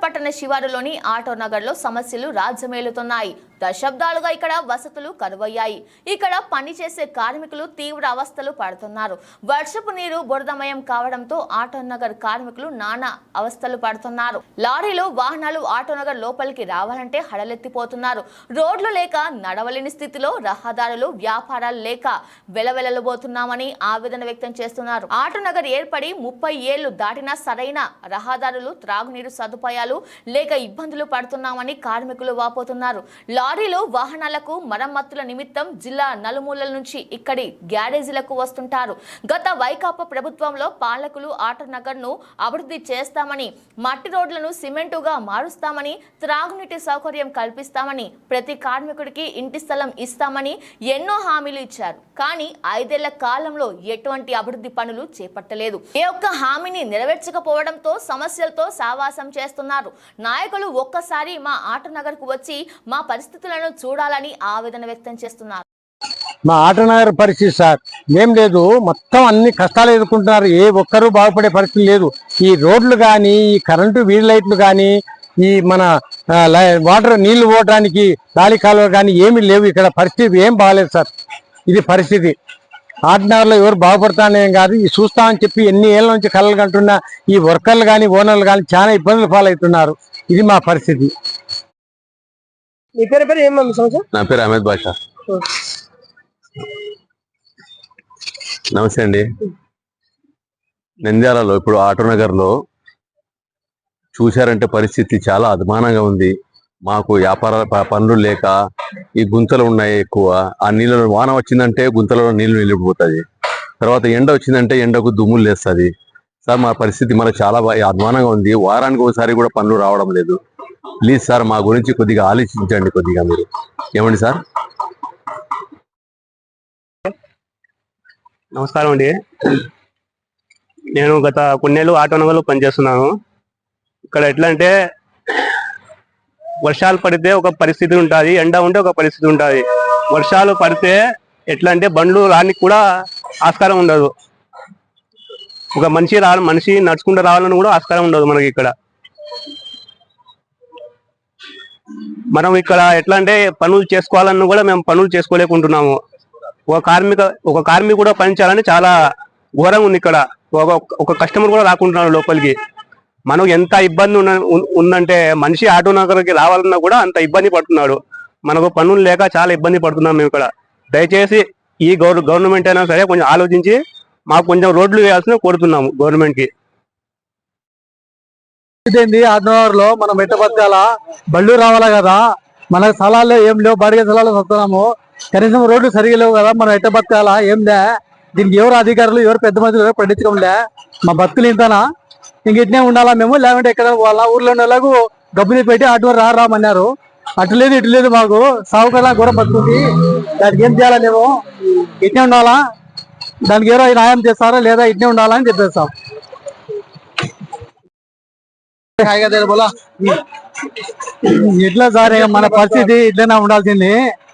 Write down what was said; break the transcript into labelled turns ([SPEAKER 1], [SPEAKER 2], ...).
[SPEAKER 1] పట్టణ శివారులోని ఆటో నగర్లో సమస్యలు రాజ్యమేలుతున్నాయి. దశాబ్దాలుగా ఇక్కడ వసతులు కరువయ్యాయి. ఇక్కడ పనిచేసే కార్మికులు తీవ్ర అవస్థలు పడుతున్నారు. వర్షపు నీరు బురదమయం కావడంతో ఆటో నగర్ కార్మికులు నానా అవస్థలు పడుతున్నారు. లారీలు వాహనాలు ఆటో నగర్ లోపలికి రావాలంటే హడలెత్తిపోతున్నారు. రోడ్లు లేక నడవలేని స్థితిలో రహదారులు వ్యాపారాలు లేక వెలవెలబోతున్నామని ఆవేదన వ్యక్తం చేస్తున్నారు. ఆటో నగర్ ఏర్పడి 30 ఏళ్లు దాటినా సరైన రహదారులు త్రాగునీరు సదుపాయాలు లేక ఇబ్బందులు పడుతున్నామని కార్మికులు వాపోతున్నారు. లారీలు వాహనాలకు మరమ్మతుల నిమిత్తం జిల్లా నలుమూలల నుంచి ఇక్కడి గ్యారేజీలకు వస్తుంటారు. గత వైకాపా ప్రభుత్వంలో పాలకులు ఆటో నగర్ ను అభివృద్ధి చేస్తామని, మట్టి రోడ్లను సిమెంటుగా మారుస్తామని, త్రాగునీటి సౌకర్యం కల్పిస్తామని, ప్రతి కార్మికుడికి ఇంటి స్థలం ఇస్తామని ఎన్నో హామీలు ఇచ్చారు. కానీ 5 ఏళ్ల కాలంలో ఎటువంటి అభివృద్ధి పనులు చేపట్టలేదు. ఏ ఒక్క హామీని నెరవేర్చకపోవడంతో సమస్యలతో సావాసం చేస్తున్నారు. నాయకులు ఒక్కసారి మా ఆటో నగర్ కు వచ్చి మా పరిస్థితులను చూడాలని ఆవేదన వ్యక్తం చేస్తున్నారు.
[SPEAKER 2] మా ఆటో నగర్ పరిస్థితి సార్ ఏం లేదు, మొత్తం అన్ని కష్టాలు ఎదుర్కొంటున్నారు. ఏ ఒక్కరూ బాగుపడే పరిస్థితి లేదు. ఈ రోడ్లు కానీ, ఈ కరెంటు వీధి లైట్లు కానీ, ఈ మన వాటర్ నీళ్లు పోవడానికి గాలి కాలువలు కానీ ఏమీ లేవు. ఇక్కడ పరిస్థితి ఏం బాగాలేదు సార్. ఇది పరిస్థితి. ఆటో నగర్లో ఎవరు బాగుపడతానేం కాదు, ఈ చూస్తామని చెప్పి ఎన్ని ఏళ్ళ నుంచి కలలు కంటున్న ఈ వర్కర్లు కానీ ఓనర్లు కానీ చాలా ఇబ్బందులు పాలవుతున్నారు. ఇది మా పరిస్థితి.
[SPEAKER 3] మీ పేరు ఏమన్నా సంవత్సరం?
[SPEAKER 4] నా పేరు అహ్మద్ బాషా. నమస్తే అండి. నంద్యాలలో ఇప్పుడు ఆటో నగర్లో చూశారంటే పరిస్థితి చాలా అధ్వానంగా ఉంది. మాకు వ్యాపార పనులు లేక ఈ గుంతలు ఉన్నాయి ఎక్కువ. ఆ నీళ్ళలో వాన వచ్చిందంటే గుంతలలో నీళ్లు నిలిపిపోతుంది. తర్వాత ఎండ వచ్చిందంటే ఎండకు దుమ్ములు లేస్తుంది. సార్ మా పరిస్థితి మనకు చాలా అధ్వానంగా ఉంది. వారానికి ఒకసారి కూడా పనులు రావడం లేదు. ప్లీజ్ సార్ మా గురించి కొద్దిగా ఆలోచించండి కొద్దిగా మీరు. ఏమండి సార్?
[SPEAKER 3] నమస్కారం అండి. నేను గత కొన్నేళ్ళు ఆటో నగర్లో పనిచేస్తున్నాను. ఇక్కడ ఎట్లా అంటే వర్షాలు పడితే ఒక పరిస్థితి ఉంటుంది, ఎండ ఉంటే ఒక పరిస్థితి ఉంటుంది. వర్షాలు పడితే ఎట్లా అంటే బండ్లు రానికి కూడా ఆస్కారం ఉండదు. ఒక మనిషి నడుచుకుంటూ రావాలని కూడా ఆస్కారం ఉండదు మనకి ఇక్కడ. మనం ఇక్కడ ఎట్లా అంటే పనులు చేసుకోవాలన్నా కూడా మేము పనులు చేసుకోలేకుంటున్నాము. ఒక కార్మికుడు కూడా పనిచేయాలని చాలా ఘోరంగా ఉంది ఇక్కడ. ఒక కస్టమర్ కూడా రాకుంటున్నాడు లోపలికి. మనకు ఎంత ఇబ్బంది ఉందంటే మనిషి ఆటో నగర్కి రావాలన్నా కూడా అంత ఇబ్బంది పడుతున్నాడు. మనకు పనులు లేక చాలా ఇబ్బంది పడుతున్నాం మేము ఇక్కడ. దయచేసి ఈ గవర్నమెంట్ అయినా సరే కొంచెం ఆలోచించి మాకు కొంచెం రోడ్లు వేయాల్సిన కోరుతున్నాము గవర్నమెంట్ కి.
[SPEAKER 2] ఇదేంది ఆటో నగర్లో మనం ఎట్ట బతకాలా? బళ్ళు రావాలా కదా, మన స్థలాల్లో ఏం లేవు, బాడిగ స్థలాల్లో వస్తున్నాము. కనీసం రోడ్లు సరిగా లేవు కదా, మనం ఎట్ట బతకాలా? ఏంలే దీనికి ఎవరు అధికారులు, ఎవరు పెద్ద మంది ఎవరు పట్టించుకోలే. మా బతుకులు ఇంతనా? ఇంక ఇట్నే ఉండాలా మేము, లేకుంటే ఎక్కడ పోవాలా? ఊర్లో ఉన్న వాళ్ళకు డబ్బులు పెట్టి అటు రామన్నారు. అటు లేదు ఇటు లేదు, మాకు సాగు కదా కూడా బతుకుంది. దానికి ఏం చేయాలా? మేము ఇట్నే ఉండాలా? దానికి ఎవరో న్యాయం చేస్తారా లేదా? ఇట్నే ఉండాలా అని చెప్పేస్తాం. ఎట్లా సార్ మన పరిస్థితి? ఇట్లనే ఉండాల్సింది.